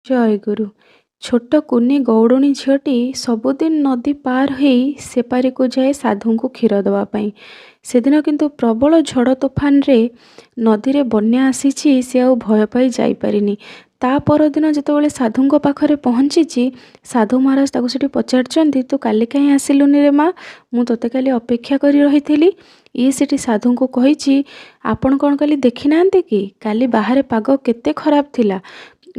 ଜୟଗୁରୁ। ଛୋଟ କୁନି ଗଉଡ଼ୁଣୀ ଝିଅଟି ସବୁଦିନ ନଦୀ ପାର ହେଇ ସେପାରିକୁ ଯାଏ ସାଧୁଙ୍କୁ କ୍ଷୀର ଦେବା ପାଇଁ। ସେଦିନ କିନ୍ତୁ ପ୍ରବଳ ଝଡ଼ ତୋଫାନରେ ନଦୀରେ ବନ୍ୟା ଆସିଛି, ସେ ଆଉ ଭୟ ପାଇ ଯାଇପାରିନି। ତା ପରଦିନ ଯେତେବେଳେ ସାଧୁଙ୍କ ପାଖରେ ପହଞ୍ଚିଛି, ସାଧୁ ମହାରାଜ ତାକୁ ସେଠି ପଚାରିଛନ୍ତି, ତୁ କାଲି କାହିଁ ଆସିଲୁନି ରେ ମା? ମୁଁ ତୋତେ କାଲି ଅପେକ୍ଷା କରି ରହିଥିଲି। ଇଏ ସେଠି ସାଧୁଙ୍କୁ କହିଛି, ଆପଣ କ'ଣ କାଲି ଦେଖିନାହାନ୍ତି କି? କାଲି ବାହାରେ ପାଗ କେତେ ଖରାପ ଥିଲା।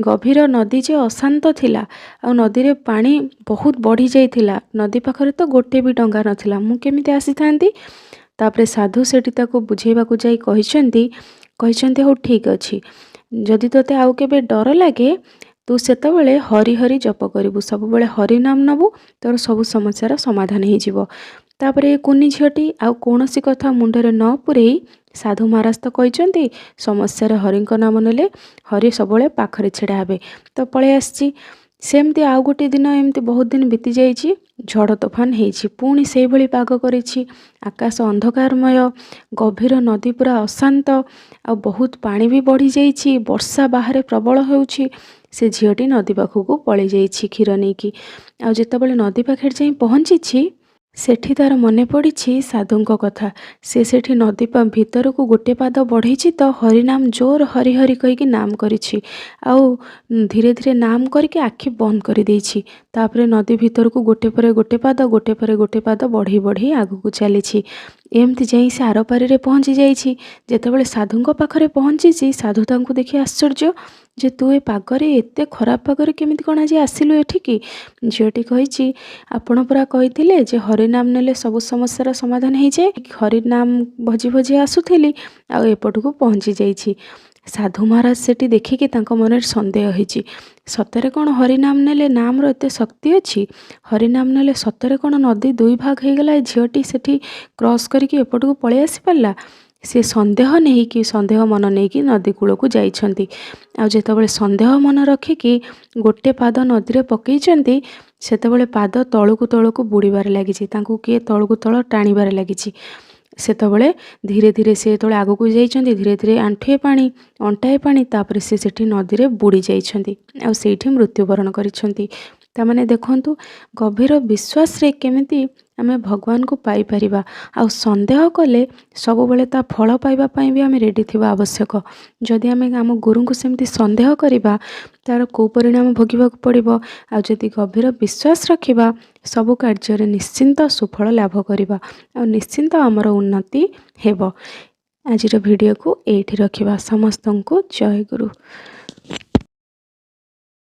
ଗଭୀର ନଦୀ ଯେ ଅଶାନ୍ତ ଥିଲା, ଆଉ ନଦୀରେ ପାଣି ବହୁତ ବଢ଼ି ଯାଇଥିଲା। ନଦୀ ପାଖରେ ତ ଗୋଟେ ବି ଡଙ୍ଗା ନଥିଲା, ମୁଁ କେମିତି ଆସିଥାନ୍ତି? ତାପରେ ସାଧୁ ସେଠି ତାକୁ ବୁଝେଇବାକୁ ଯାଇ କହିଛନ୍ତି ହଉ ଠିକ୍ ଅଛି, ଯଦି ତୋତେ ଆଉ କେବେ ଡର ଲାଗେ ତୁ ସେତେବେଳେ ହରି ହରି ଜପ କରିବୁ, ସବୁବେଳେ ହରି ନାମ ନେବୁ, ତୋର ସବୁ ସମସ୍ୟାର ସମାଧାନ ହେଇଯିବ। ତାପରେ ଏ କୁନି ଝିଅଟି ଆଉ କୌଣସି କଥା ମୁଣ୍ଡରେ ନ ପୁରେଇ, ସାଧୁ ମହାରାଜ ତ କହିଛନ୍ତି ସମସ୍ୟାରେ ହରିଙ୍କ ନାମ ନେଲେ ହରି ସବୁବେଳେ ପାଖରେ ଛିଡ଼ା ହେବେ, ତ ପଳେଇ ଆସିଛି। ସେମିତି ଆଉ ଗୋଟେ ଦିନ ଏମିତି ବହୁତ ଦିନ ବିତି ଯାଇଛି, ଝଡ଼ ତୋଫାନ ହେଇଛି, ପୁଣି ସେଇଭଳି ପାଗ କରିଛି। ଆକାଶ ଅନ୍ଧକାରମୟ, ଗଭୀର ନଦୀ ପୁରା ଅଶାନ୍ତ, ଆଉ ବହୁତ ପାଣି ବି ବଢ଼ିଯାଇଛି, ବର୍ଷା ବାହାରେ ପ୍ରବଳ ହେଉଛି। ସେ ଝିଅଟି ନଦୀ ପାଖକୁ ପଳେଇ ଯାଇଛି କ୍ଷୀର ନେଇକି। ଆଉ ଯେତେବେଳେ ନଦୀ ପାଖରେ ଯାଇ ପହଞ୍ଚିଛି, ସେଠି ତାର ମନେ ପଡ଼ିଛି ସାଧୁଙ୍କ କଥା। ସେ ସେଠି ନଦୀ ଭିତରକୁ ଗୋଟେ ପାଦ ବଢ଼େଇଛି ତ ହରିନାମ ଜୋର ହରି ହରି କହିକି ନାମ କରିଛି, ଆଉ ଧୀରେ ଧୀରେ ନାମ କରିକି ଆଖି ବନ୍ଦ କରିଦେଇଛି। ତାପରେ ନଦୀ ଭିତରକୁ ଗୋଟେ ପରେ ଗୋଟେ ପାଦ ବଢ଼େଇ ବଢ଼େଇ ଆଗକୁ ଚାଲିଛି। ଏମିତି ଯାଇ ସେ ଆରପାରିରେ ପହଞ୍ଚି ଯାଇଛି। ଯେତେବେଳେ ସାଧୁଙ୍କ ପାଖରେ ପହଞ୍ଚିଛି, ସାଧୁ ତାଙ୍କୁ ଦେଖି ଆଶ୍ଚର୍ଯ୍ୟ ଯେ ତୁ ଏ ପାଗରେ, ଏତେ ଖରାପ ପାଗରେ କେମିତି କ'ଣ ଆଜି ଆସିଲୁ ଏଠିକି? ଝିଅଟି କହିଛି, ଆପଣ ପୁରା କହିଥିଲେ ଯେ ହରିନାମ ନେଲେ ସବୁ ସମସ୍ୟାର ସମାଧାନ ହେଇଯାଏ। ହରିନାମ ଭଜି ଭଜି ଆସୁଥିଲି, ଆଉ ଏପଟକୁ ପହଞ୍ଚି ଯାଇଛି। ସାଧୁ ମହାରାଜ ସେଠି ଦେଖିକି ତାଙ୍କ ମନରେ ସନ୍ଦେହ ହେଇଛି, ସତରେ କ'ଣ ହରିନାମ ନେଲେ ନାମର ଏତେ ଶକ୍ତି ଅଛି? ହରିନାମ ନେଲେ ସତରେ କ'ଣ ନଦୀ ଦୁଇ ଭାଗ ହେଇଗଲା? ଏ ଝିଅଟି ସେଠି କ୍ରସ୍ କରିକି ଏପଟକୁ ପଳେଇ ଆସିପାରିଲା? ସେ ସନ୍ଦେହ ମନ ନେଇକି ନଦୀ କୂଳକୁ ଯାଇଛନ୍ତି। ଆଉ ଯେତେବେଳେ ସନ୍ଦେହ ମନ ରଖିକି ଗୋଟେ ପାଦ ନଦୀରେ ପକେଇଛନ୍ତି, ସେତେବେଳେ ପାଦ ତଳକୁ ତଳକୁ ବୁଡ଼ିବାରେ ଲାଗିଛି, ତାଙ୍କୁ କିଏ ତଳକୁ ତଳ ଟାଣିବାରେ ଲାଗିଛି। ସେତେବେଳେ ଧୀରେ ଧୀରେ ସେ ଯେତେବେଳେ ଆଗକୁ ଯାଇଛନ୍ତି, ଧୀରେ ଧୀରେ ଅଣ୍ଟାଏ ପାଣି, ତାପରେ ସେ ସେଠି ନଦୀରେ ବୁଡ଼ି ଯାଇଛନ୍ତି, ଆଉ ସେଇଠି ମୃତ୍ୟୁବରଣ କରିଛନ୍ତି। ତାମାନେ ଦେଖନ୍ତୁ, ଗଭୀର ବିଶ୍ୱାସରେ କେମିତି ଆମେ ଭଗବାନଙ୍କୁ ପାଇପାରିବା। ଆଉ ସନ୍ଦେହ କଲେ ସବୁବେଳେ ତା ଫଳ ପାଇବା ପାଇଁ ବି ଆମେ ରେଡ଼ି ଥିବା ଆବଶ୍ୟକ। ଯଦି ଆମେ ଆମ ଗୁରୁଙ୍କୁ ସେମିତି ସନ୍ଦେହ କରିବା, ତାର କେଉଁ ପରିଣାମ ଭୋଗିବାକୁ ପଡ଼ିବ? ଆଉ ଯଦି ଗଭୀର ବିଶ୍ୱାସ ରଖିବା, ସବୁ କାର୍ଯ୍ୟରେ ନିଶ୍ଚିନ୍ତ ସୁଫଳ ଲାଭ କରିବା, ଆଉ ନିଶ୍ଚିନ୍ତ ଆମର ଉନ୍ନତି ହେବ। ଆଜିର ଭିଡ଼ିଓକୁ ଏଇଠି ରଖିବା। ସମସ୍ତଙ୍କୁ ଜୟ ଗୁରୁ।